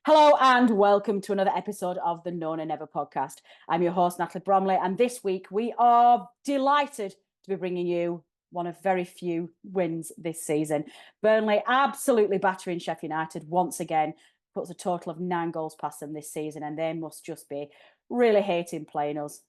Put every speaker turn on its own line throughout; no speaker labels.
Hello and welcome to another episode of the No Nay Never podcast. I'm your host, Natalie Bromley, and this week we are delighted to be bringing you one of very few wins this season. Burnley absolutely battering Sheff Utd once again, puts a total of 9 goals past them this season, and they must just be really hating playing us,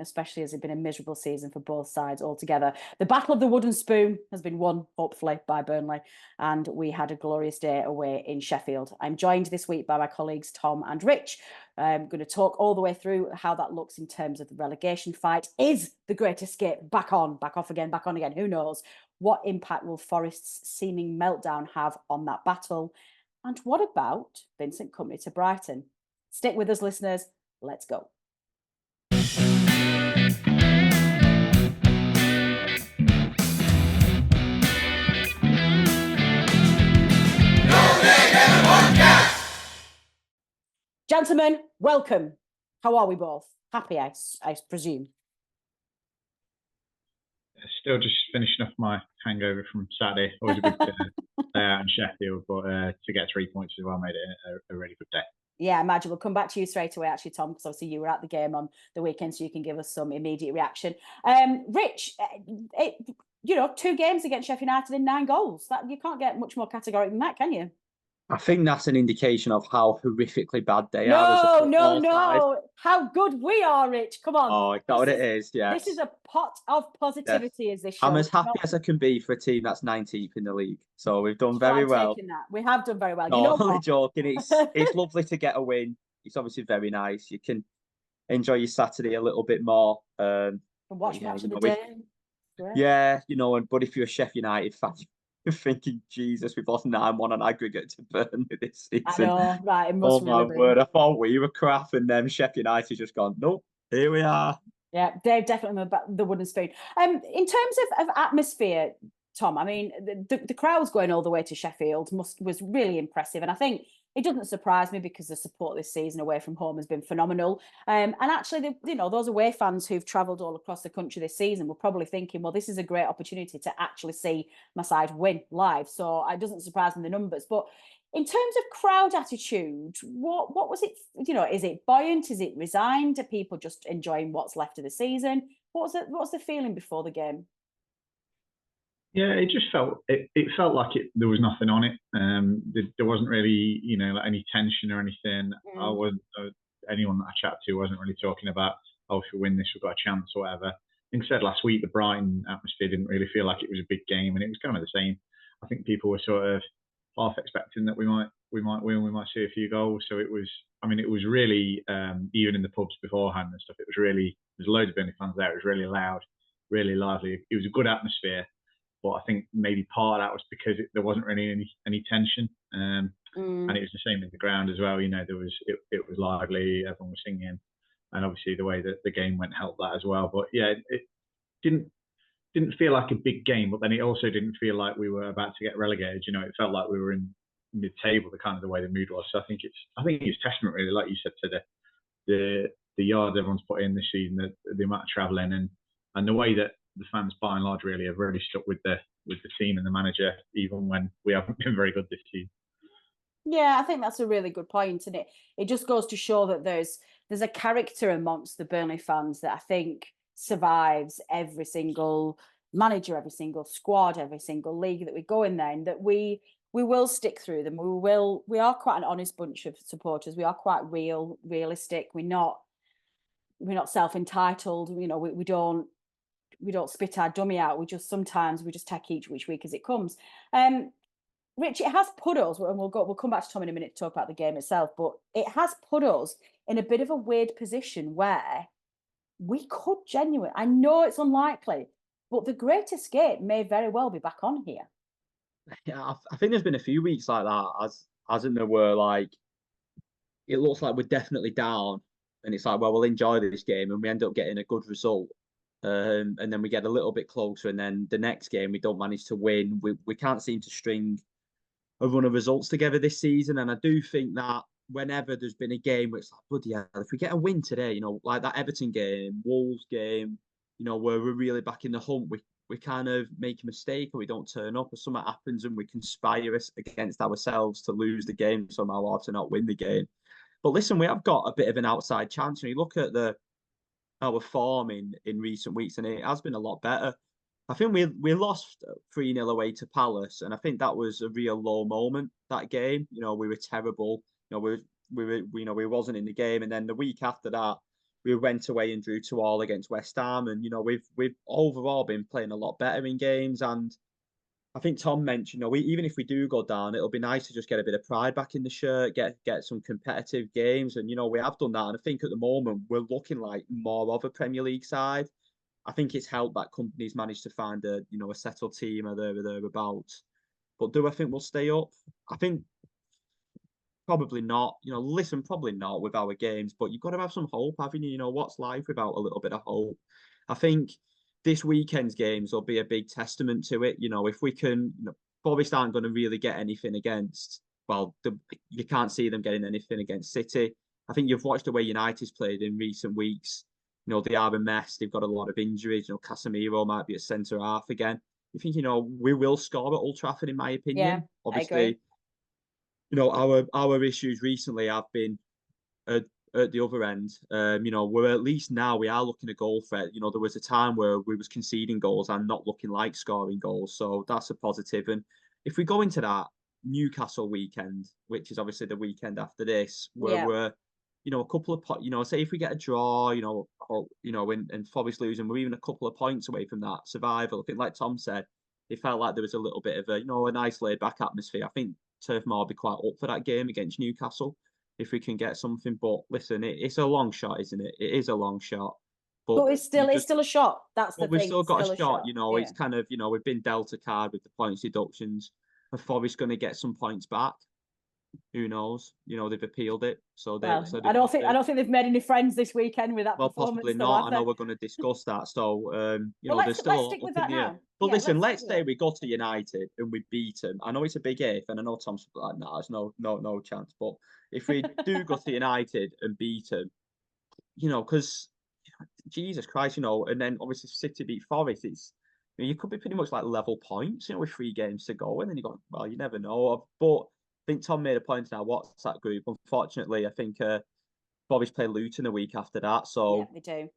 especially as it's been a miserable season for both sides altogether. The Battle of the Wooden Spoon has been won, hopefully, by Burnley, and we had a glorious day away in Sheffield. I'm joined this week by my colleagues Tom and Rich. I'm going to talk all the way through how that looks in terms of the relegation fight. Is the Great Escape back on, back off again, back on again? Who knows? What impact will Forest's seeming meltdown have on that battle? And what about Vincent Kompany to Brighton? Stick with us, listeners. Let's go. Gentlemen, welcome. How are we both? Happy, I presume.
Still just finishing off my hangover from Saturday. Always a good day out in Sheffield, but to get 3 points as well made it a really good day.
Yeah, I imagine we'll come back to you straight away, actually, Tom, because obviously you were at the game on the weekend, so you can give us some immediate reaction. Rich, 2 games against Sheff Utd in 9 goals. That you can't get much more categorical than that, can you?
I think that's an indication of how horrifically bad they are.
No. How good we are, Rich. Come on.
Oh, that's what it is, yes.
This is a pot of positivity, as this show.
I'm as happy as I can be for a team that's 19th in the league. So we've done very well.
We have done very well.
No, I'm only joking. It's lovely to get a win. It's obviously very nice. You can enjoy your Saturday a little bit more.
And watch match of the day.
Yeah, but if you're a Sheff United fan, you're thinking, Jesus, we've lost 9-1 on aggregate to Burnley this season.
I know, right? It must
my word! I thought we were crap, and then Sheff United just gone. Nope, here we are.
Yeah, they're definitely the wooden spoon. In terms of atmosphere, Tom, I mean, the crowds going all the way to Sheffield was really impressive, and I think it doesn't surprise me because the support this season away from home has been phenomenal. And actually, those away fans who've travelled all across the country this season were probably thinking, well, this is a great opportunity to actually see my side win live. So it doesn't surprise me the numbers. But in terms of crowd attitude, what was it? Is it buoyant? Is it resigned? Are people just enjoying what's left of the season? What's the feeling before the game?
Yeah, it just felt like there was nothing on it. There wasn't really any tension or anything. I wasn't anyone that I chatted to wasn't really talking about, oh, if we win this, we've got a chance or whatever. Instead, last week the Brighton atmosphere didn't really feel like it was a big game, and it was kind of the same. I think people were sort of half expecting that we might win, we might see a few goals. So it was really even in the pubs beforehand and stuff. There's loads of Burnley fans there. It was really loud, really lively. It was a good atmosphere. But I think maybe part of that was because there wasn't really any tension, and it was the same in the ground as well. It was lively, everyone was singing, and obviously the way that the game went helped that as well. But yeah, it didn't feel like a big game, but then it also didn't feel like we were about to get relegated. It felt like we were in mid-table, the kind of the way the mood was. So I think it's testament really, like you said, to the yards everyone's put in this season, the amount of travelling and the way that the fans, by and large, really have really stuck with the team and the manager, even when we haven't been very good this season.
Yeah, I think that's a really good point, and it just goes to show that there's a character amongst the Burnley fans that I think survives every single manager, every single squad, every single league that we go in there, and that we will stick through them. We are quite an honest bunch of supporters. We are quite realistic. We're not self-entitled. We don't spit our dummy out. Sometimes we just take each week as it comes. Rich, it has put us, and we'll come back to Tom in a minute to talk about the game itself, but it has put us in a bit of a weird position where we could I know it's unlikely, but the Great Escape may very well be back on here.
Yeah, I think there's been a few weeks like that, as in there were, like, it looks like we're definitely down, and it's like, well, we'll enjoy this game, and we end up getting a good result. And then we get a little bit closer, and then the next game we don't manage to win. We can't seem to string a run of results together this season, and I do think that whenever there's been a game where it's like, bloody hell, if we get a win today, like that Everton game, Wolves game, where we're really back in the hunt, we kind of make a mistake or we don't turn up or something happens and we conspire against ourselves to lose the game somehow or to not win the game. But listen, we have got a bit of an outside chance. You look at our form in recent weeks, and it has been a lot better. I think we lost 3-0 away to Palace, and I think that was a real low moment, that game. We were terrible. We wasn't in the game, and then the week after that, we went away and drew 2-2 against West Ham, and we've overall been playing a lot better in games. And I think Tom mentioned, even if we do go down, it'll be nice to just get a bit of pride back in the shirt, get some competitive games, and we have done that. And I think at the moment we're looking like more of a Premier League side. I think it's helped that Kompany's managed to find a settled team or thereabouts. But do I think we'll stay up? I think probably not. Listen, probably not with our games, but you've got to have some hope, haven't you? What's life without a little bit of hope? I think this weekend's games will be a big testament to it. If we can, Forest aren't going to really get anything against, you can't see them getting anything against City. I think you've watched the way United's played in recent weeks. They are a mess. They've got a lot of injuries. Casemiro might be at centre half again. I think, we will score at Old Trafford, in my opinion.
Yeah,
obviously, our issues recently have been at the other end. We're at least now we are looking at goal threat. There was a time where we was conceding goals and not looking like scoring goals. So that's a positive. And if we go into that Newcastle weekend, which is obviously the weekend after this, where we're, a couple of say if we get a draw, and Forest losing, we're even a couple of points away from that survival. I think, like Tom said, it felt like there was a little bit of a nice laid back atmosphere. I think Turf Moor will be quite up for that game against Newcastle if we can get something. But listen, it's a long shot, isn't it? It is a long shot.
But it's still a shot. That's the thing.
We've still got a shot.
Yeah.
It's kind of, we've been dealt a card with the points deductions. Are Forest going to get some points back? Who knows? They've appealed it, so
I don't think they've made any friends this weekend with that.
Well,
performance.
possibly not. I know we're going to discuss that. So, there's still
let's stick with that now.
But listen, let's say we go to United and we beat them. I know it's a big if, and I know Tom's like, nah, there's no chance. But if we do go to United and beat them, because Jesus Christ, and then obviously City beat Forest, you could be pretty much like level points, with 3 games to go, and then you go, well, you never know. But I think Tom made a point in our WhatsApp group. Unfortunately, I think Forest play Luton a week after that, so
yeah, they do.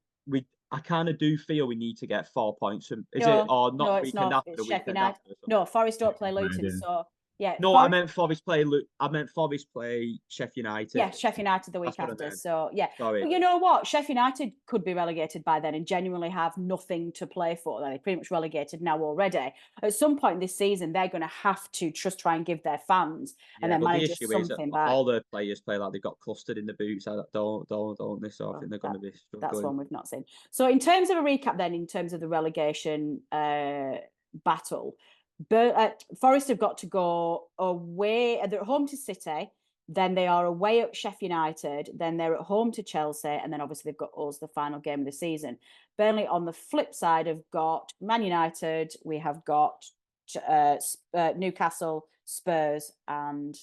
I kind of do feel we need to get 4 points. Is it or not?
No, it's
weekend
not.
after
It's
the weekend
Sheffield
after?
No, Forest don't play Luton, so yeah.
No,
Forest...
I meant Forest play. I meant Forest play Sheff United.
Yeah, Sheff United the week after. So yeah,
sorry.
But you know what? Sheff United could be relegated by then and genuinely have nothing to play for. They're pretty much relegated now already. At some point this season, they're going to have to just try and give their fans and their managers something back.
All the players play like they've got custard in the boots. Don't they? So I think they're going to be struggling.
That's one we've not seen. So in terms of a recap, then in terms of the relegation battle. Forest have got to go away. They're at home to City, then they are away at Sheff United, then they're at home to Chelsea, and then obviously they've got us, the final game of the season. Burnley on the flip side have got Man United, we have got Newcastle, Spurs, and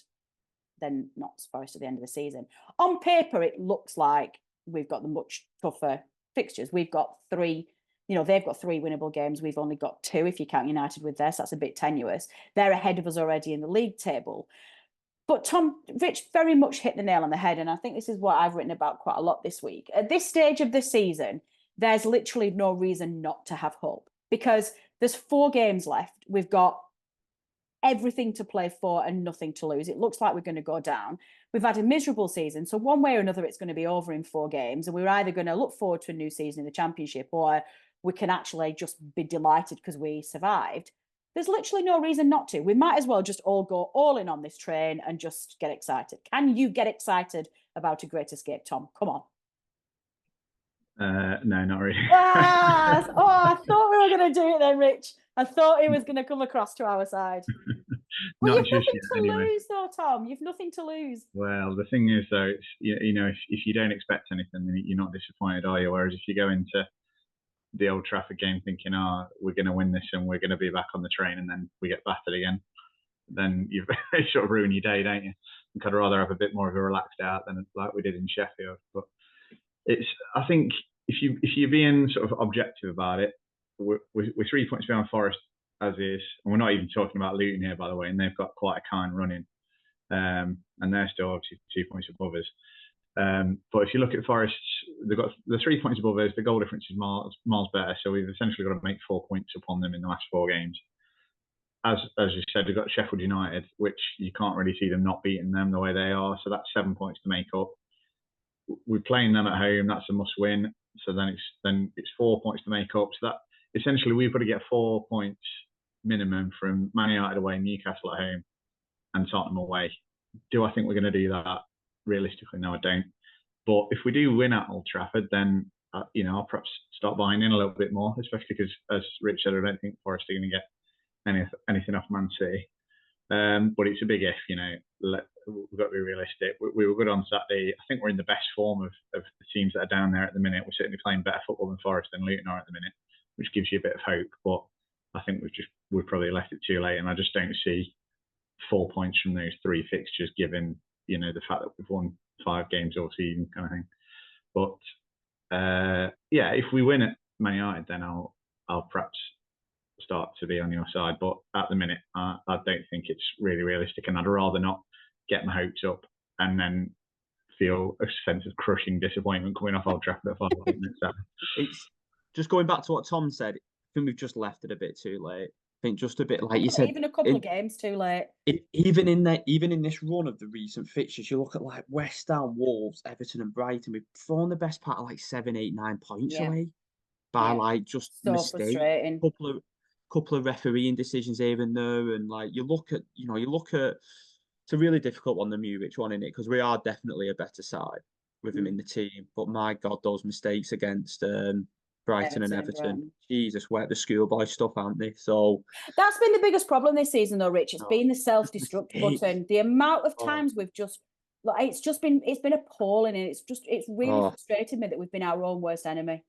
then not Forest at the end of the season. On paper, it looks like we've got the much tougher fixtures. We've got 3. They've got 3 winnable games. We've only got 2 if you count United with this. That's a bit tenuous. They're ahead of us already in the league table. But Tom, Rich very much hit the nail on the head. And I think this is what I've written about quite a lot this week. At this stage of the season, there's literally no reason not to have hope because there's 4 games left. We've got everything to play for and nothing to lose. It looks like we're going to go down. We've had a miserable season. So one way or another, it's going to be over in 4 games. And we're either going to look forward to a new season in the Championship or we can actually just be delighted because we survived. There's literally no reason not to. We might as well just all go all in on this train and just get excited. Can you get excited about A Great Escape, Tom? Come on.
No, not really.
I thought we were going to do it then, Rich. I thought it was going to come across to our side. Well, you've nothing to lose, though, Tom. You've nothing to lose.
Well, the thing is, though, it's, if you don't expect anything, then you're not disappointed, are you? Whereas if you go into the Old Trafford game thinking, we're going to win this and we're going to be back on the train, and then we get battered again, then you've sort of ruined your day, don't you? I'd rather have a bit more of a relaxed out than like we did in Sheffield. But I think if you're being sort of objective about it, we're 3 points behind Forest as is, and we're not even talking about Luton here, by the way, and they've got quite a kind running, and they're still obviously 2 points above us. But if you look at Forest, they've got the 3 points above us. The goal difference is miles better, so we've essentially got to make 4 points upon them in the last 4 games. As you said, we've got Sheffield United, which you can't really see them not beating them the way they are. So that's 7 points to make up. We're playing them at home. That's a must win. So then it's 4 points to make up. So that essentially we've got to get 4 points minimum from Man United away, Newcastle at home, and Tottenham away. Do I think we're going to do that? Realistically, no, I don't. But if we do win at Old Trafford, then I'll perhaps start buying in a little bit more, especially because, as Rich said, I don't think Forest are going to get anything off Man City. But it's a big if. We've got to be realistic. We were good on Saturday. I think we're in the best form of the teams that are down there at the minute. We're certainly playing better football than Forest and Luton are at the minute, which gives you a bit of hope. But I think we've probably left it too late, and I just don't see 4 points from those 3 fixtures, given the fact that we've won 5 games all season, kind of thing. But if we win at Man United, then I'll perhaps start to be on your side. But at the minute, I don't think it's really realistic, and I'd rather not get my hopes up and then feel a sense of crushing disappointment coming off Old Trafford at 5 next Saturday.
It's just going back to what Tom said. I think we've just left it a bit too late. I think just a bit, like you said,
even a couple of games too late.
Even in this run of the recent fixtures, you look at like West Ham, Wolves, Everton, and Brighton. We've thrown the best part of like 7, 8, 9 points away by like just mistakes. Couple of refereeing decisions here and there, and like you look at it's a really difficult one, the Muric one, in it, because we are definitely a better side with him in the team. But my God, those mistakes against Brighton and Everton. Jesus, where the schoolboy stuff, aren't they? So
that's been the biggest problem this season, though, Rich. It's been the self-destruct button. The amount of times we've just it's been appalling, and it's really frustrated me that we've been our own worst enemy.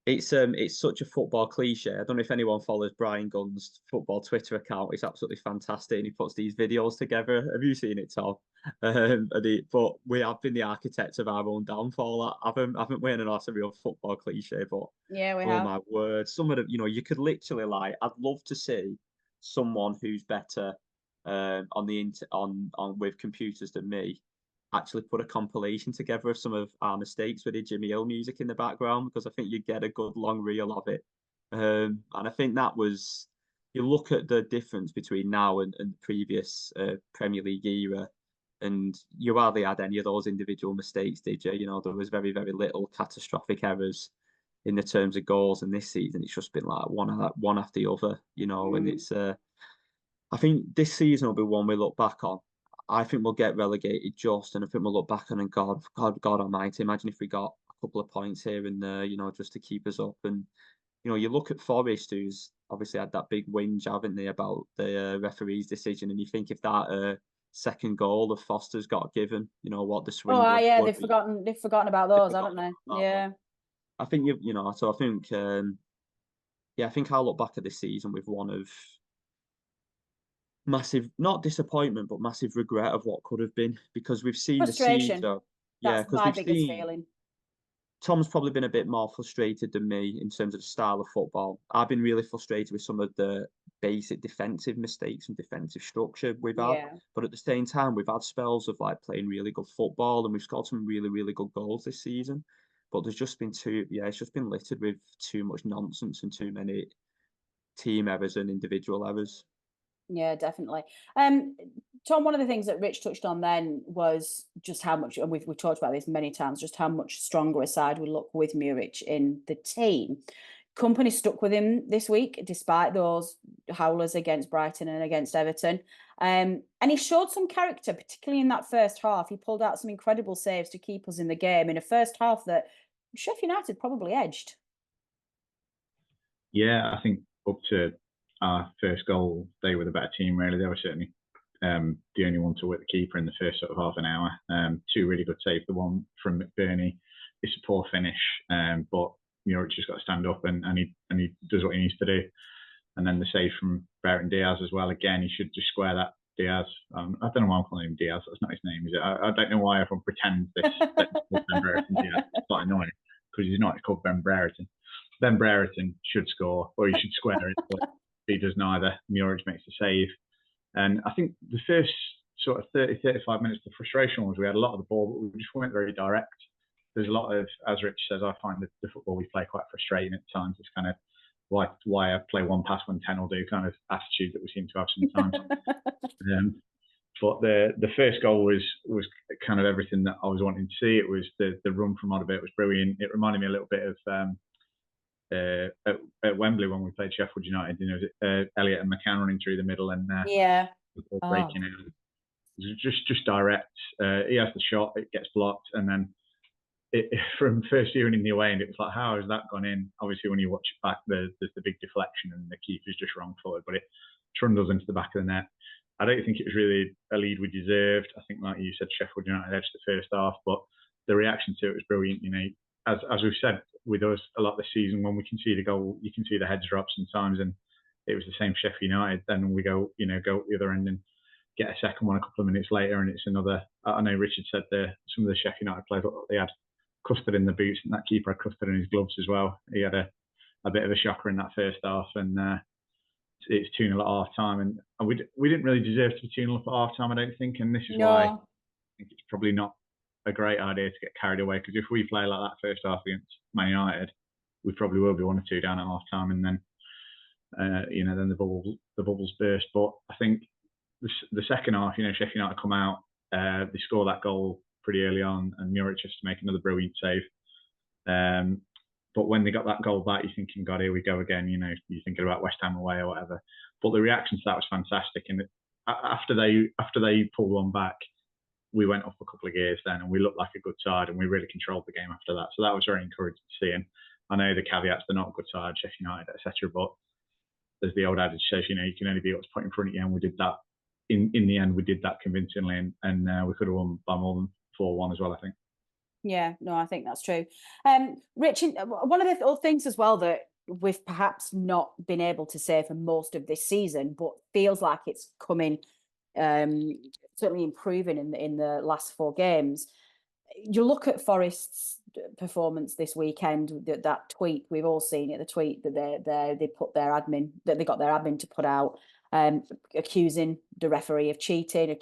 It's such a football cliche. I don't know if anyone follows Brian Gunn's football Twitter account. It's absolutely fantastic, and he puts these videos together. Have you seen it, Tom? But we have been the architects of our own downfall. I haven't we? And that's a real football cliche, but
yeah, we have.
Oh my word! Some of the, you could literally I'd love to see someone who's better on with computers than me actually put a compilation together of some of our mistakes with the Jimmy Hill music in the background, because I think you'd get a good long reel of it. And I think that was, you look at the difference between now and the previous Premier League era, and you hardly had any of those individual mistakes, did you? There was very, very little catastrophic errors in the terms of goals, and this season it's just been like one after the other, and it's I think this season will be one we look back on. I think we'll get relegated and I think we'll look back on and God Almighty, imagine if we got a couple of points here and there, just to keep us up. And you look at Forest, who's obviously had that big whinge, haven't they, about the referee's decision, and you think if that second goal of Foster's got given, what the swing.
Oh yeah, they've forgotten about those, haven't they? Yeah.
I think so I think I think I'll look back at this season with one of massive, not disappointment, but massive regret of what could have been, because we've seen
frustration.
That's
my biggest feeling.
Tom's probably been a bit more frustrated than me in terms of the style of football. I've been really frustrated with some of the basic defensive mistakes and defensive structure we've had. But at the same time, we've had spells of like playing really good football, and we've scored some really, really good goals this season. But there's just been it's just been littered with too much nonsense and too many team errors and individual errors.
Yeah, definitely. Tom, one of the things that Rich touched on then was just how much, and we've talked about this many times, just how much stronger a side we look with Muric in the team. Kompany stuck with him this week, despite those howlers against Brighton and against Everton. And he showed some character, particularly in that first half. He pulled out some incredible saves to keep us in the game in a first half that Sheff United probably edged.
Yeah, I think up to our first goal, they were the better team, really. They were certainly the only one to whip the keeper in the first sort of half an hour. 2 really good saves. The one from McBurney, it's a poor finish, but Muric just got to stand up and he does what he needs to do. And then the save from Brereton Diaz as well. Again, he should just square that. Diaz. I don't know why I'm calling him Diaz. That's not his name, is it? I don't know why everyone pretends this. Brereton Diaz. It's quite annoying because he's not. It's called Ben Brereton. then Brereton should score, or he should square it, but he does neither. Muric makes the save. And I think the first sort of 30, 35 minutes, the frustration was we had a lot of the ball, but we just weren't very direct. There's a lot of, as Rich says, I find the football we play quite frustrating at times. It's kind of why I play one pass when 10 will do kind of attitude that we seem to have sometimes. But the first goal was kind of everything that I was wanting to see. It was the run from Odobert was brilliant. It reminded me a little bit of at Wembley when we played Sheffield United. You know, Elliott and McCann running through the middle and breaking out. It was just direct. He has the shot, it gets blocked, and then from first viewing in the away end, it was like, how has that gone in? Obviously, when you watch it back, there's the big deflection and the keeper's just wrong footed, but it trundles into the back of the net. I don't think it was really a lead we deserved. I think, like you said, Sheffield United edged the first half, but the reaction to it was brilliant. You know, as we've said with us a lot this season, when we concede a goal, you can see the heads drop sometimes, and it was the same Sheffield United. Then we go at the other end and get a second one a couple of minutes later, and it's another. I know Richard said some of the Sheffield United players, they had custard in the boots, and that keeper had custard in his gloves as well. He had a bit of a shocker in that first half, and it's 2-0 at half time, and we didn't really deserve to be 2-0 up at half time, I don't think, and this is why I think it's probably not a great idea to get carried away, because if we play like that first half against Man United, we probably will be 1 or 2 down at half time, and then then the bubbles burst. But I think the second half, Sheffield United come out, they score that goal pretty early on, and Muric has to make another brilliant save. But when they got that goal back, you're thinking, God, here we go again. You're thinking about West Ham away or whatever. But the reaction to that was fantastic. And after they pulled one back, we went up a couple of gears then, and we looked like a good side, and we really controlled the game after that. So that was very encouraging to see. And I know the caveats, they're not a good side, Sheffield United, etc. But as the old adage says, you can only beat what's put in front of you, and we did that. In the end, we did that convincingly, and we could have won by more than 4-1 as well, I think.
Yeah, no, I think that's true. Rich, one of the things as well that we've perhaps not been able to say for most of this season, but feels like it's coming, certainly improving in the last 4 games. You look at Forest's performance this weekend, that tweet, we've all seen it, the tweet that they put their admin, that they got their admin to put out, accusing the referee of cheating,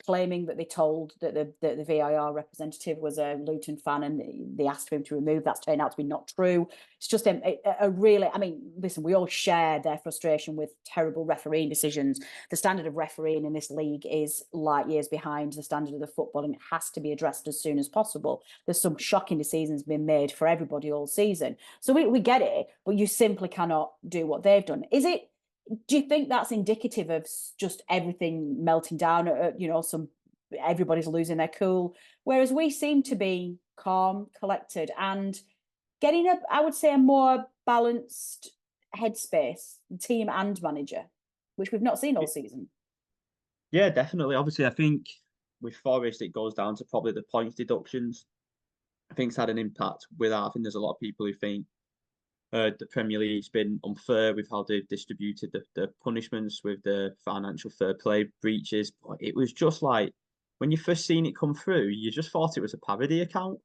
claiming that they told that the VAR representative was a Luton fan and they asked for him to remove. That's turned out to be not true. It's just a really, listen, we all share their frustration with terrible refereeing decisions. The standard of refereeing in this league is light years behind the standard of the football, and it has to be addressed as soon as possible. There's some shocking decisions being made for everybody all season. So we get it, but you simply cannot do what they've done. Do you think that's indicative of just everything melting down? Everybody's losing their cool, whereas we seem to be calm, collected, and getting I would say, a more balanced headspace, team and manager, which we've not seen all season.
Yeah, definitely. Obviously, I think with Forest, it goes down to probably the points deductions. I think it's had an impact with that. I think there's a lot of people who think the Premier League's been unfair with how they've distributed the punishments with the financial fair play breaches. But it was just like, when you first seen it come through, you just thought it was a parody account.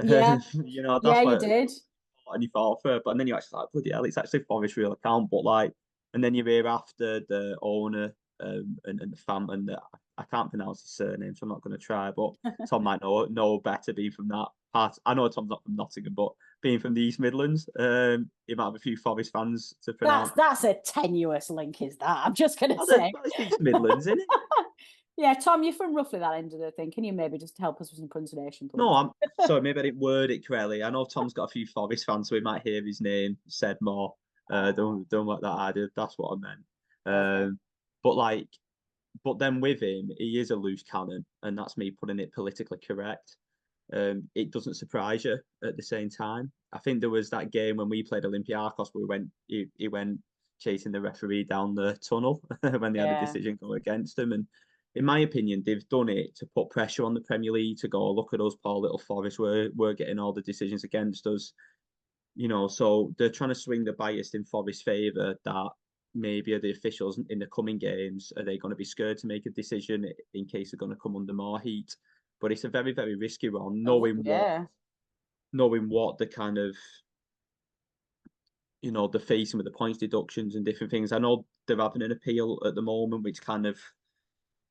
Yeah,
that's
you did.
And you thought, but then you actually like, bloody hell, it's actually Forest's real account. But and then you hear after the owner and the fan, and I can't pronounce his surname, so I'm not going to try. But Tom might know better, being from that part. I know Tom's not from Nottingham, but being from the East Midlands, he might have a few Forest fans to pronounce.
That's a tenuous link, is that? I'm just going to say.
It's East Midlands, isn't it?
Yeah, Tom, you're from roughly that end of the thing. Can you maybe just help us with some pronunciation, please?
No, I'm sorry, maybe I didn't word it correctly. I know Tom's got a few Forest fans, so we might hear his name said more. Don't like that idea. That's what I meant. But then with him, he is a loose cannon, and that's me putting it politically correct. It doesn't surprise you at the same time. I think there was that game when we played Olympiacos where he went chasing the referee down the tunnel when they had a decision go against him. And in my opinion, they've done it to put pressure on the Premier League to go, look at us, poor little Forest, we're getting all the decisions against us. So they're trying to swing the bias in Forest's favour, that maybe are the officials in the coming games, are they going to be scared to make a decision in case they're going to come under more heat? But it's a very, very risky one, knowing what the kind of they're facing with the points deductions and different things. I know they're having an appeal at the moment, which kind of,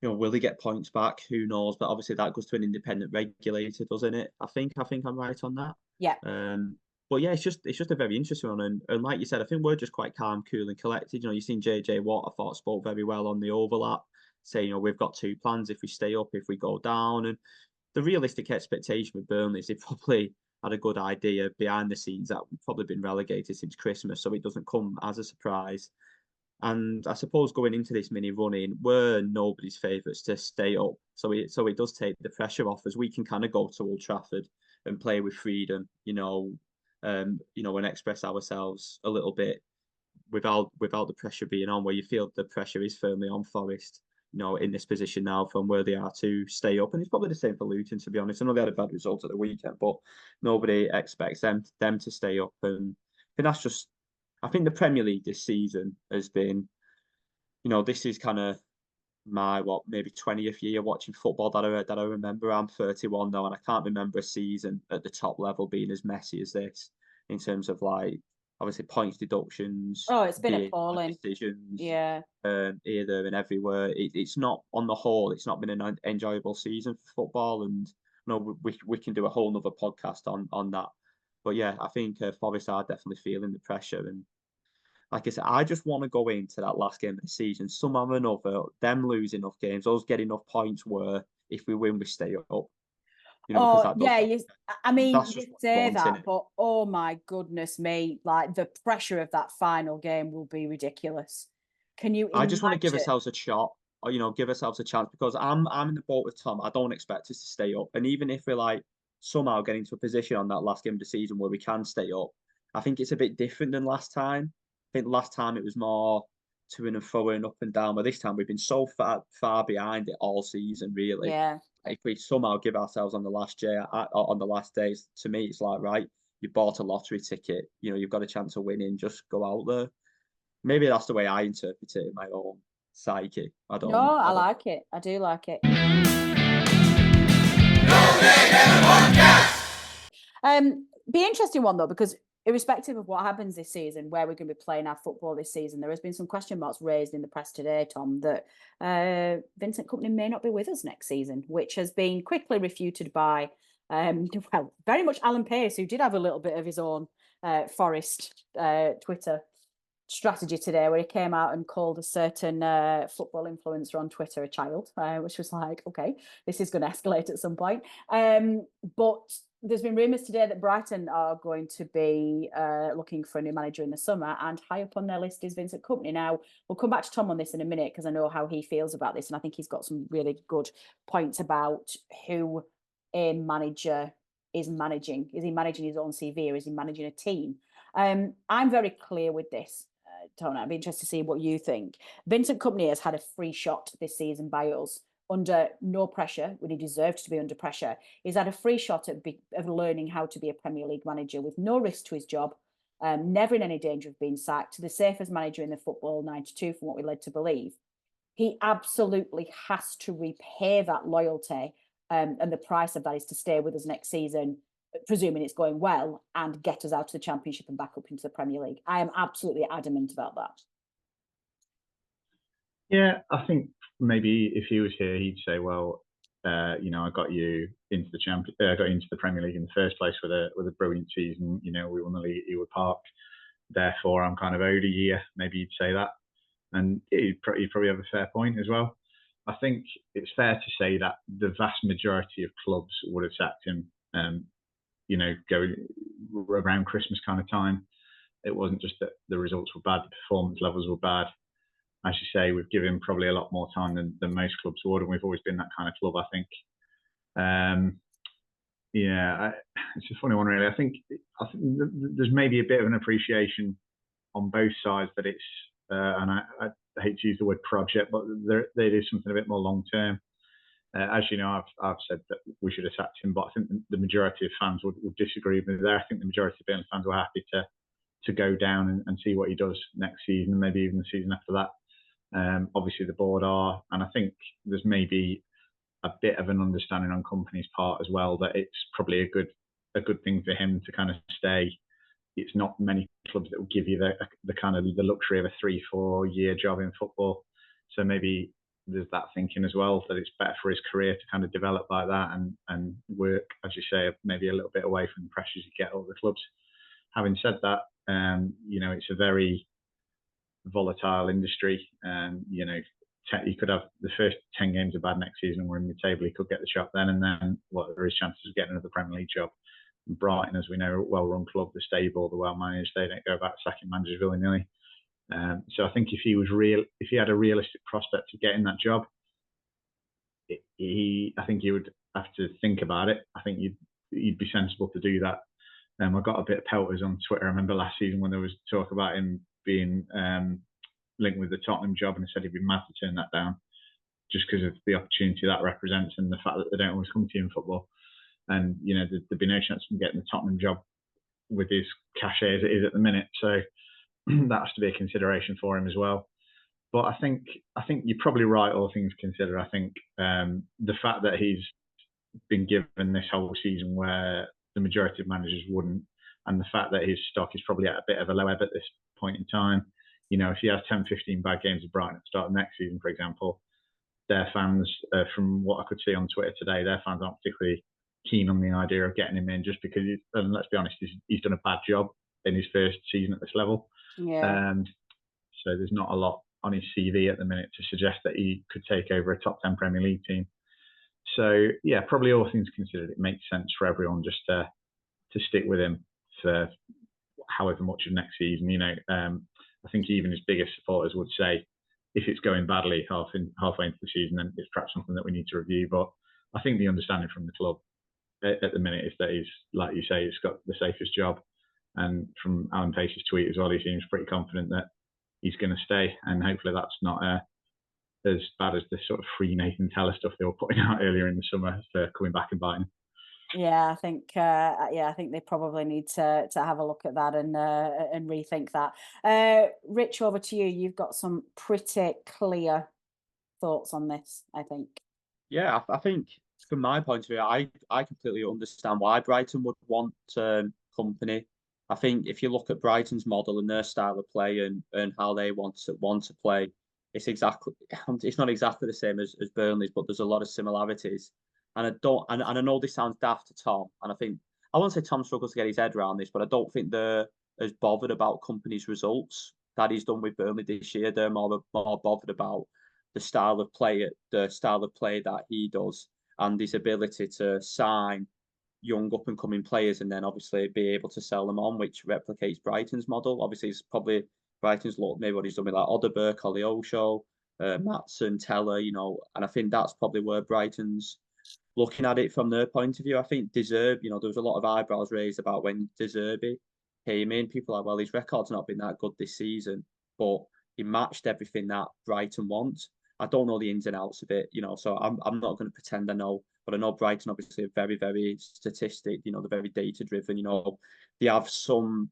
will they get points back? Who knows? But obviously that goes to an independent regulator, doesn't it? I think I'm right on that.
Yeah.
But yeah, it's just a very interesting one. And like you said, I think we're just quite calm, cool, and collected. You've seen JJ Watt, I thought, spoke very well on the overlap, saying, we've got two plans if we stay up, if we go down. And the realistic expectation with Burnley is they probably had a good idea behind the scenes that we've probably been relegated since Christmas, so it doesn't come as a surprise. And I suppose going into this mini run-in, we're nobody's favourites to stay up. So it does take the pressure off, as we can kind of go to Old Trafford and play with freedom, and express ourselves a little bit without the pressure being on, where you feel the pressure is firmly on Forest, in this position now from where they are to stay up. And it's probably the same for Luton, to be honest. I know they had a bad result at the weekend, but nobody expects them to stay up. And I think the Premier League this season has been, this is kind of my maybe 20th year watching football that I remember. I'm 31 now, and I can't remember a season at the top level being as messy as this, in terms of obviously points deductions.
Oh, it's been appalling.
Decisions.
Yeah.
Here, there, and everywhere. It's not, on the whole, it's not been an enjoyable season for football, and we can do a whole nother podcast on that. But yeah, I think Forest are definitely feeling the pressure. And like I said, I just want to go into that last game of the season, somehow or another, them lose enough games, us get enough points where if we win, we stay up.
You say that,
it.
but oh my goodness me, the pressure of that final game will be ridiculous. Can you imagine?
I just want to give ourselves a shot, or give ourselves a chance, because I'm in the boat with Tom. I don't expect us to stay up. And even if we're somehow getting into a position on that last game of the season where we can stay up, I think it's a bit different than last time. I think last time it was more to and fro and up and down, but this time we've been so far behind it all season, really.
Yeah.
If we somehow give ourselves on the last days, to me, it's right, you bought a lottery ticket, you've got a chance of winning, just go out there. Maybe that's the way I interpret it in my own psyche. I
like it. I do like it. Be interesting one though, because irrespective of what happens this season, where we're going to be playing our football this season, there has been some question marks raised in the press today, Tom, that Vincent Kompany may not be with us next season, which has been quickly refuted by, very much Alan Pace, who did have a little bit of his own Forest Twitter strategy today, where he came out and called a certain football influencer on Twitter a child, which was okay, this is going to escalate at some point. But there's been rumours today that Brighton are going to be looking for a new manager in the summer, and high up on their list is Vincent Kompany. Now, we'll come back to Tom on this in a minute, because I know how he feels about this, and I think he's got some really good points about who a manager is managing. Is he managing his own CV, or is he managing a team? I'm very clear with this, Tony. I'd be interested to see what you think. Vincent Kompany has had a free shot this season by us, under no pressure, when he deserved to be under pressure. He's had a free shot of learning how to be a Premier League manager with no risk to his job, never in any danger of being sacked, the safest manager in the football 92, from what we're led to believe. He absolutely has to repay that loyalty, and the price of that is to stay with us next season, presuming it's going well, and get us out of the Championship and back up into the Premier League. I am absolutely adamant about that.
Yeah, I think maybe if he was here, he'd say, "Well, I got you into the Premier League in the first place with a brilliant season. We won the league at Ewood Park. Therefore, I'm kind of owed a year." Maybe he'd say that, and he'd probably have a fair point as well. I think it's fair to say that the vast majority of clubs would have sacked him, go around Christmas kind of time. It wasn't just that the results were bad, the performance levels were bad. As you say, we've given him probably a lot more time than most clubs would, and we've always been that kind of club, I think. It's a funny one, really. I think there's maybe a bit of an appreciation on both sides that it's, and I hate to use the word project, but there is something a bit more long term. As you know, I've said that we should have sacked him, but I think the majority of fans would disagree with me there. I think the majority of Burnley fans were happy to go down and see what he does next season, and maybe even the season after that. Obviously, the board are, and I think there's maybe a bit of an understanding on Kompany's part as well that it's probably a good thing for him to kind of stay it's not many clubs that will give you the kind of the luxury of a 3-4 year job in football. So maybe there's that thinking as well, that it's better for his career to kind of develop like that and work, as you say, maybe a little bit away from the pressures you get at other clubs. Having said that, it's a very volatile industry, and you could have the first 10 games are bad next season and we're in mid-table, he could get the shot then, and then there is chances of getting another Premier League job. Brighton, as we know, a well-run club, they're stable, they're well-managed, they don't go about sacking managers willy-nilly. So I think if he had a realistic prospect of getting that job, I think he would have to think about it. I think you'd be sensible to do that. I got a bit of pelters on Twitter. I remember last season when there was talk about him being linked with the Tottenham job, and he said he'd be mad to turn that down just because of the opportunity that represents and the fact that they don't always come to you in football. And there'd be no chance of him getting the Tottenham job with his cachet as it is at the minute. So that has to be a consideration for him as well. But I think you're probably right, all things considered. I think the fact that he's been given this whole season where the majority of managers wouldn't, and the fact that his stock is probably at a bit of a low ebb at this point in time. If he has 10, 15 bad games of Brighton at the start of next season, for example, their fans, from what I could see on Twitter today, their fans aren't particularly keen on the idea of getting him in, just because, and let's be honest, he's done a bad job in his first season at this level.
Yeah.
So there's not a lot on his CV at the minute to suggest that he could take over a top 10 Premier League team. So yeah, probably all things considered, it makes sense for everyone just to stick with him for however much of next season. I think even his biggest supporters would say, if it's going badly halfway into the season, then it's perhaps something that we need to review. But I think the understanding from the club at the minute is that he's, like you say, he's got the safest job. And from Alan Pace's tweet as well, he seems pretty confident that he's going to stay. And hopefully that's not as bad as the sort of free Nathan Teller stuff they were putting out earlier in the summer for coming back and biting.
Yeah, I think they probably need to have a look at that and rethink that. Rich, over to you. You've got some pretty clear thoughts on this, I think.
Yeah, I think from my point of view, I completely understand why Brighton would want Kompany. I think if you look at Brighton's model and their style of play and how they want to play, it's not exactly the same as Burnley's, but there's a lot of similarities. And I know this sounds daft to Tom, and I won't say Tom struggles to get his head around this, but I don't think they're as bothered about Kompany's results that he's done with Burnley this year. They're more bothered about the style of play that he does, and his ability to sign young up and coming players and then obviously be able to sell them on, which replicates Brighton's model. Obviously, it's probably Brighton's look, maybe what he's done with like Odeberg, Koleosho, Matson, Teller, and I think that's probably where Brighton's looking at it from their point of view. I think De Zerbi, there was a lot of eyebrows raised about when De Zerbi came in. People are like, well, his record's not been that good this season, but he matched everything that Brighton wants. I don't know the ins and outs of it, so I'm not going to pretend I know, but I know Brighton obviously are very, very statistic, they're very data driven, they have some,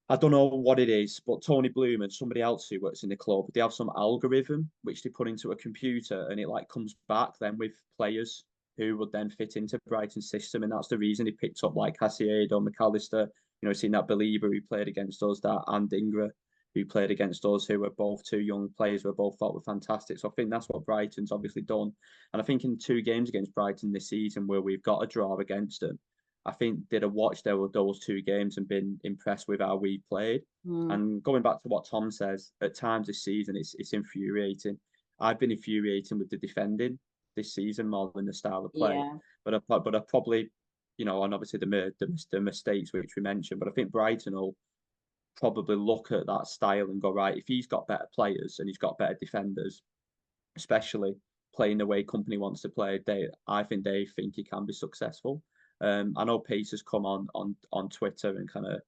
I don't know what it is, but Tony Bloom and somebody else who works in the club, they have some algorithm which they put into a computer, and it like comes back then with players who would then fit into Brighton's system, and that's the reason he picked up like Caicedo, McAllister, seen that Belieber who played against us, that and Ingra who played against us, who were both two young players who were both thought were fantastic. So I think that's what Brighton's obviously done. And I think in 2 games against Brighton this season where we've got a draw against them, I think they'd have watched those 2 games and been impressed with how we played. And going back to what Tom says, at times this season, it's infuriating. I've been infuriating with the defending this season more than the style of play. Yeah. But I probably, and obviously the mistakes which we mentioned, but I think Brighton will probably look at that style and go, right, if he's got better players and he's got better defenders, especially playing the way Kompany wants to play, I think they think he can be successful. I know Pace has come on Twitter and kind of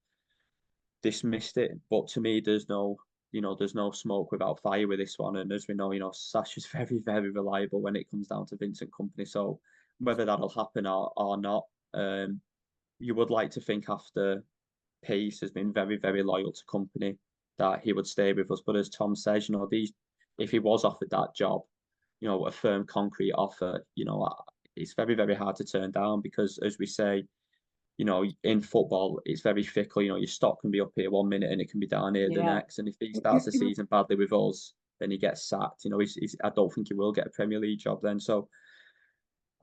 dismissed it, but to me, there's no smoke without fire with this one. And as we know, Sasha's very, very reliable when it comes down to Vincent Kompany. So whether that'll happen or not, you would like to think after Pace has been very, very loyal to Kompany that he would stay with us. But as Tom says, if he was offered that job, a firm concrete offer, it's very, very hard to turn down because, as we say, you know, in football, it's very fickle. You know, your stock can be up here 1 minute and it can be down here the next. And if he starts the season badly with us, then he gets sacked. You know, I don't think he will get a Premier League job then. So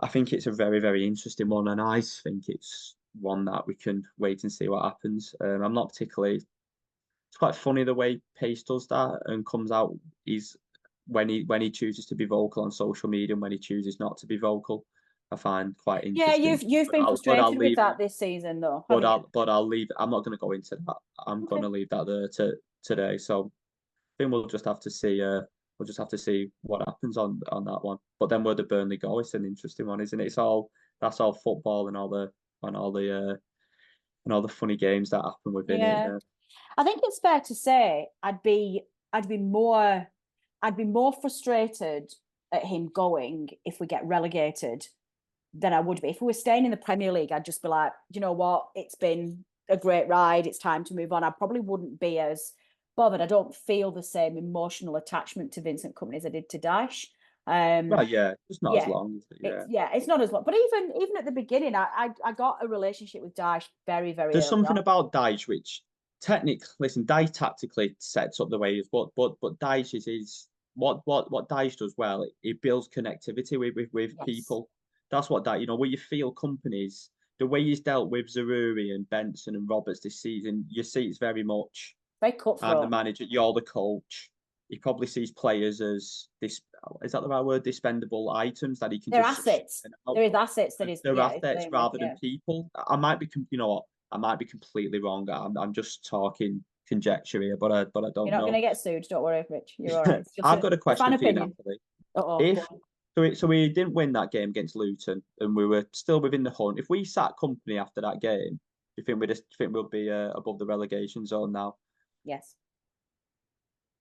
I think it's a very, very interesting one. And I think it's one that we can wait and see what happens. I'm not particularly. It's quite funny the way Pace does that and comes out. He's when he chooses to be vocal on social media and when he chooses not to be vocal. I find quite interesting.
Yeah, you've been frustrated with that this season, though.
I'll leave. I'm not going to go into that. I'm going to leave that there today. So I think we'll just have to see. We'll just have to see what happens on that one. But then where the Burnley go, it's an interesting one, isn't it? That's all football and all the funny games that happen within it.
I think it's fair to say I'd be more frustrated at him going if we get relegated than I would be. If we were staying in the Premier League, I'd just be like, you know what, it's been a great ride, it's time to move on. I probably wouldn't be as bothered. I don't feel the same emotional attachment to Vincent Kompany as I did to Dyche.
Well, yeah, it's not as long.
It's not as long. But even at the beginning, I got a relationship with Dyche very, very.
There's something about Dyche which technically, listen, Dyche tactically sets up the way, but Dyche is what Dyche does well. It builds connectivity with people. That's what that, you know, where you feel Kompany's, the way he's dealt with Zaroury and Benson and Roberts this season, you see it's very much.
Very cutthroat.
I'm the manager, you're the coach. He probably sees players as this. Is that the right word? Dispendable items that he can.
They're assets. There is assets that is.
They're assets rather than people. I might be, you know what? I might be completely wrong. I'm just talking conjecture here, but I don't know.
You're not going to get sued. Don't worry, Rich. You're all right.
I've got a question for you, Natalie. So we didn't win that game against Luton, and we were still within the hunt. If we sat Kompany after that game, do you think we'll be above the relegation zone now?
Yes.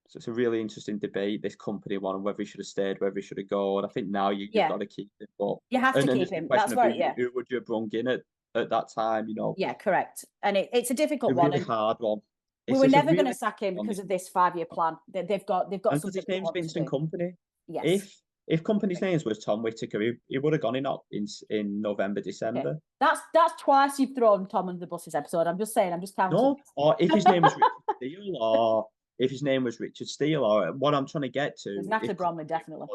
So it's a really interesting debate, this Kompany one, and whether he should have stayed, whether he should have gone. I think now you've got to keep him. But
you have to keep him. That's right.
Who would you have brung in at that time? You know.
Yeah, correct. And it's a difficult one.
Really hard one.
We were never going to sack him because of this 5-year plan. They've got. And
because his name's Vincent Kompany.
Yes.
If Kompany's name was Tom Whittaker, he would have gone in November, December.
Okay. That's twice you've thrown Tom under the bus this episode. I'm just saying. I'm just counting.
No, or if his name was Richard Steele, or if his name was Richard Steele, or what I'm trying to get to.
Natalie Bromley definitely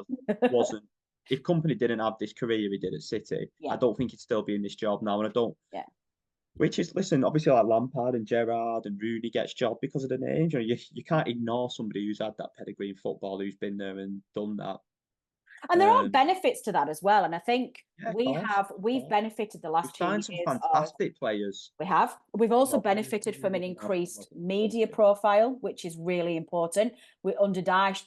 wasn't. If Kompany didn't have this career he did at City, I don't think he'd still be in this job now, and I don't.
Yeah.
Which is, listen, obviously like Lampard and Gerrard and Rooney gets job because of the names. You can't ignore somebody who's had that pedigree in football, who's been there and done that.
And there are benefits to that as well. And I think we've benefited the last 2 years.
Some fantastic players.
We have. We've also benefited from an increased media profile, which is really important. Under Dyche,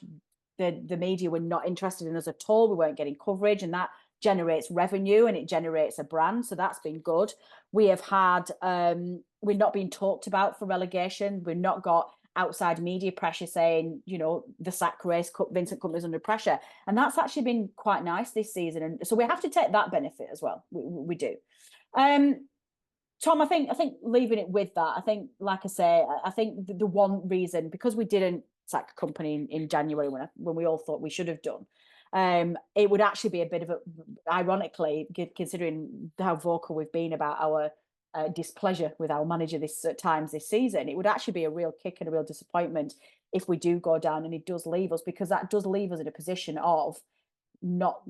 the media were not interested in us at all. We weren't getting coverage, and that generates revenue and it generates a brand. So that's been good. We have had, we're not being talked about for relegation. We've not got outside media pressure saying, you know, the sack race, Vincent Kompany's under pressure. And that's actually been quite nice this season. And so we have to take that benefit as well. We do. Tom, I think leaving it with that, I think, like I say, I think the one reason, because we didn't sack Kompany in January when we all thought we should have done, it would actually be a bit of a, ironically, considering how vocal we've been about our displeasure with our manager times this season, it would actually be a real kick and a real disappointment if we do go down and he does leave us, because that does leave us in a position of not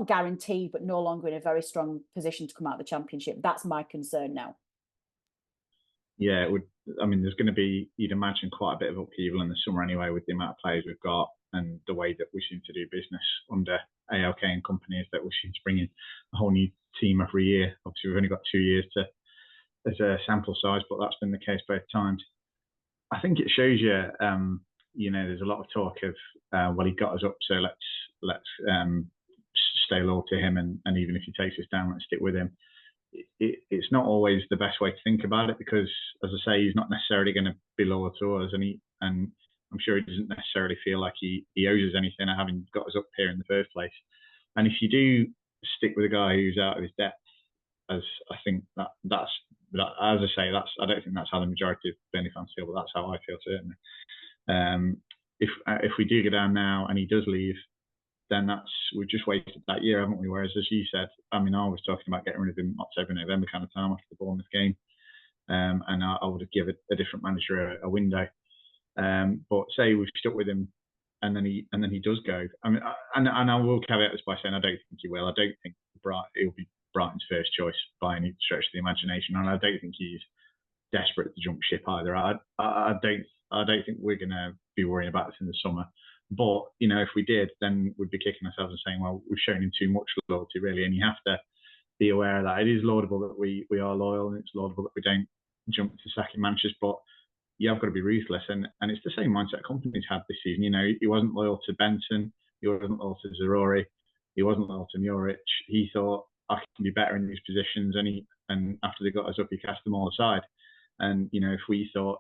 guaranteed, but no longer in a very strong position to come out of the Championship. That's my concern now.
Yeah, it would. I mean, there's going to be, you'd imagine, quite a bit of upheaval in the summer anyway, with the amount of players we've got and the way that we seem to do business under ALK and Kompany, is that we seem to bring in a whole new team every year. Obviously, we've only got 2 years as a sample size, but that's been the case both times. I think it shows you, you know, there's a lot of talk of, well, he got us up, so let's stay loyal to him, and even if he takes us down, let's stick with him. It's not always the best way to think about it, because, as I say, he's not necessarily going to be loyal to us, and I'm sure he doesn't necessarily feel like he owes us anything, having got us up here in the first place. And if you do stick with a guy who's out of his depth, as I think that's as I say, I don't think that's how the majority of Burnley fans feel, but that's how I feel certainly. If we do go down now and he does leave, then we've just wasted that year, haven't we? Whereas, as you said, I mean, I was talking about getting rid of him October, November kind of time after the Bournemouth game, and I would have given a different manager a window. But say we've stuck with him, and then he does go. I mean, and I will caveat this by saying I don't think he will. I don't think he'll be Brighton's first choice by any stretch of the imagination, and I don't think he's desperate to jump ship either. I don't think we're going to be worrying about this in the summer. But if we did, then we'd be kicking ourselves and saying, well, we've shown him too much loyalty, really. And you have to be aware of that. It is laudable that we are loyal, and it's laudable that we don't jump to second managers, but you have got to be ruthless. And it's the same mindset Kompany's had this season. He wasn't loyal to Benson, he wasn't loyal to Zaroury, he wasn't loyal to Muric. He thought, I can be better in these positions, and after they got us up, he cast them all aside. And if we thought,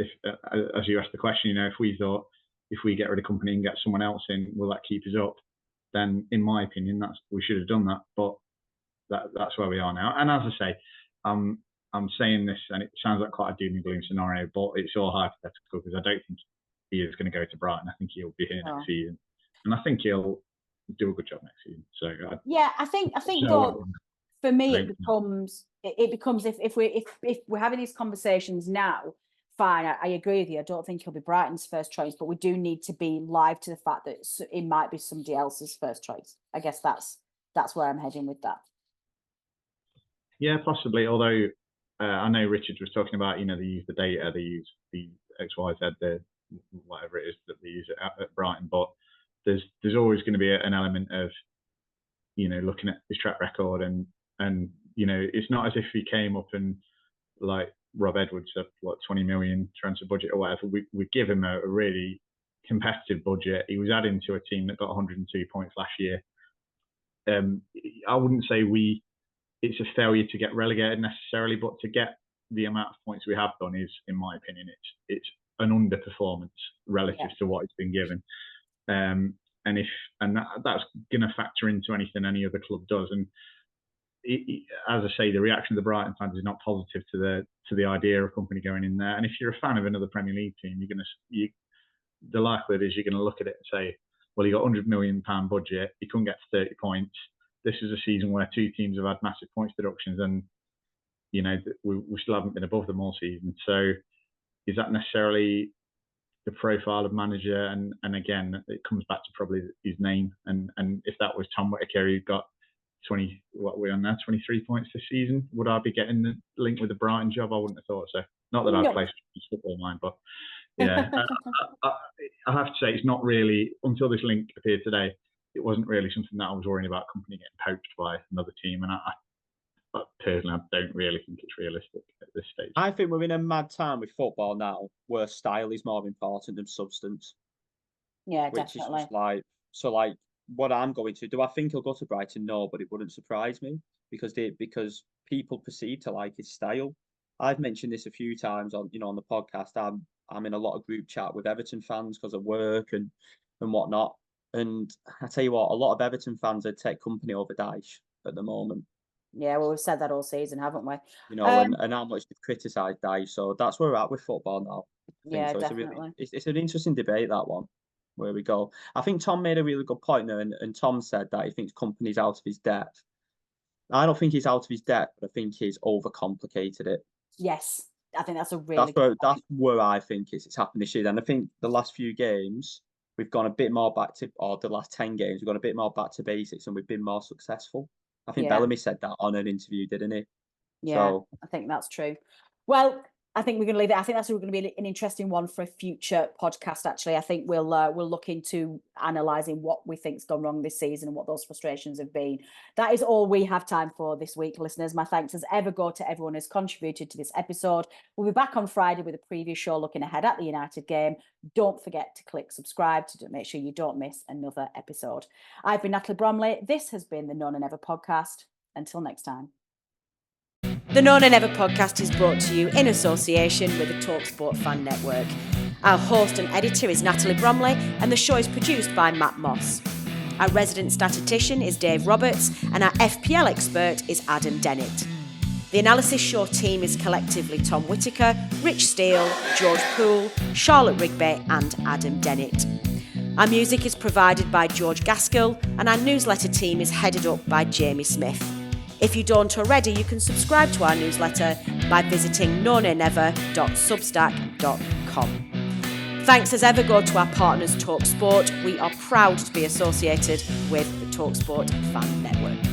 as you asked the question, if we thought, if we get rid of Kompany and get someone else in, will that keep us up? Then, in my opinion, we should have done that. But that's where we are now. And as I say, I'm saying this, and it sounds like quite a doom and gloom scenario, but it's all hypothetical because I don't think he is going to go to Brighton. I think he'll be here next season, and I think he'll do a good job next season. So
I think though, for me, it becomes if we're having these conversations now. Fine, I agree with you. I don't think he'll be Brighton's first choice, but we do need to be live to the fact that it might be somebody else's first choice. I guess that's where I'm heading with that. Yeah,
possibly. Although I know Richard was talking about, they use the data, they use the XYZ, the whatever it is that they use at Brighton, but there's always going to be an element of, looking at his track record and it's not as if he came up and like Rob Edwards said, 20 million transfer budget or whatever. We give him a really competitive budget. He was adding to a team that got 102 points last year. I wouldn't say it's a failure to get relegated necessarily, but to get the amount of points we have done is, in my opinion, it's an underperformance relative to what it's been given. That's going to factor into anything any other club does. And as I say, the reaction of the Brighton fans is not positive to the idea of Kompany going in there. And if you're a fan of another Premier League team, the likelihood is you're going to look at it and say, well, he got £100 million budget, he couldn't get 30 points. This is a season where two teams have had massive points deductions, and we still haven't been above them all season. So is that necessarily the profile of manager? And again, it comes back to probably his name. And if that was Tom Whittaker, who got 23 points this season, would I be getting the link with the Brighton job? I wouldn't have thought so. Not that I play football mind, but yeah. I have to say, it's not really, until this link appeared today, it wasn't really something that I was worrying about Kompany getting poached by another team. And I personally, I don't really think it's realistic at this stage.
I think we're in a mad time with football now where style is more important than substance.
Yeah,
which
definitely.
Is just what I'm going to do. I think he'll go to Brighton, no, but it wouldn't surprise me because people perceive to like his style. I've mentioned this a few times on the podcast. I'm in a lot of group chat with Everton fans because of work and whatnot. And I tell you what, a lot of Everton fans would take Kompany over Dyche at the moment.
Yeah, well, we've said that all season, haven't we?
And how much they've criticised Dyche. So that's where we're at with football now.
Yeah,
so
definitely.
It's an interesting debate, that one, where we go. I think Tom made a really good point there, and Tom said that he thinks Kompany's out of his depth. I don't think he's out of his depth, but I think he's overcomplicated it.
Yes, I think that's a really
that's where I think it's happened this year. And I think the last few games we've gone a bit more back to, or the last 10 games we've gone a bit more back to basics, and we've been more successful. I think Bellamy said that on an interview, didn't he?
Yeah, I think that's true. Well, I think we're going to leave it. I think that's going to be an interesting one for a future podcast. Actually, I think we'll look into analysing what we think's gone wrong this season and what those frustrations have been. That is all we have time for this week, listeners. My thanks as ever go to everyone who's contributed to this episode. We'll be back on Friday with a preview show looking ahead at the United game. Don't forget to click subscribe to make sure you don't miss another episode. I've been Natalie Bromley. This has been the Known and Never podcast. Until next time. The Known and Never podcast is brought to you in association with the talkSPORT Fan Network. Our host and editor is Natalie Bromley, and the show is produced by Matt Moss. Our resident statistician is Dave Roberts, and our FPL expert is Adam Dennett. The Analysis Show team is collectively Tom Whittaker, Rich Steele, George Poole, Charlotte Rigby, and Adam Dennett. Our music is provided by George Gaskell, and our newsletter team is headed up by Jamie Smith. If you don't already, you can subscribe to our newsletter by visiting nonanever.substack.com. Thanks as ever go to our partners talkSPORT. We are proud to be associated with the talkSPORT Fan Network.